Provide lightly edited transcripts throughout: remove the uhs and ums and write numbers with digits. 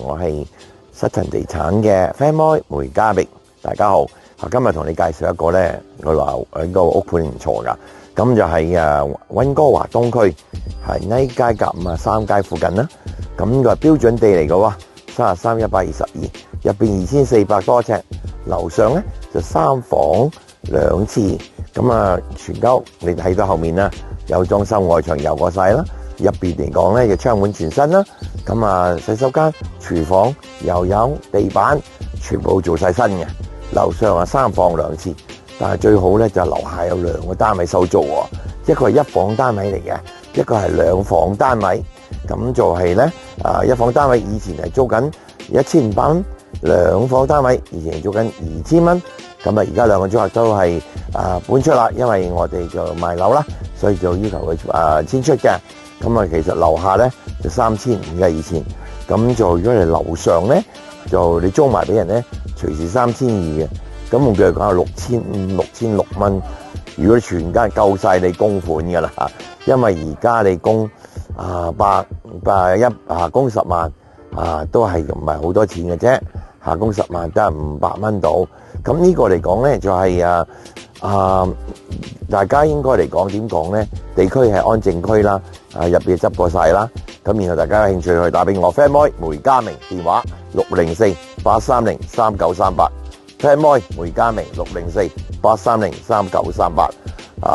我係實陳地產嘅 Fan Boy 梅家明，大家好。今日同你介紹一個咧，佢話個屋盤唔錯噶，咁就喺溫哥華東區，係呢街夾53街附近啦。咁就係標準地嚟嘅喎，33,122，入邊2400多尺，樓上咧就3房2廁，咁全家屋你睇到後面啦，有裝修，外牆油過晒啦。入邊嚟講咧，就窗門全新啦。咁洗手間、廚房又有地板，全部做晒新嘅。樓上3房2廁，但係最好咧就樓下有2個單位收租喎，一個係1房單位嚟嘅，一個係2房單位。咁就係咧1房單位以前係租緊1500蚊，2房單位以前係租緊2000蚊。咁而家2個租客都係搬出啦，因為我哋就賣樓啦，所以就要求佢遷出嘅。咁其實樓下咧就3500嘅以前，咁就如果你樓上咧就你租埋俾人咧，隨時3200嘅。咁換句嚟講係6500、6600蚊。如果你全家夠晒你供款噶啦嚇，因為而家你供供10萬都係唔係好多錢嘅啫，下供10萬都係500蚊到。咁呢個嚟講咧就係大家應該嚟講點講咧？地區係安靜區啦，入邊執過晒啦。咁然後大家有興趣去打俾我 Fan Boy 梅家明，電話604-830-3938。Fan Boy 梅家明604-830-3938。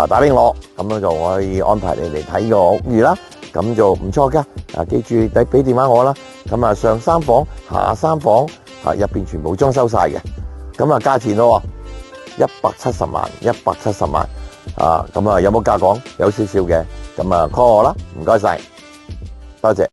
打俾我，咁樣就我可以安排你嚟睇個屋宇啦。咁就唔錯噶。記住你俾電話我啦。咁上3房下3房入邊全部裝修晒嘅。咁價錢咯，170萬。咁有冇價講？有少少嘅。咁call我啦，唔該晒，多謝。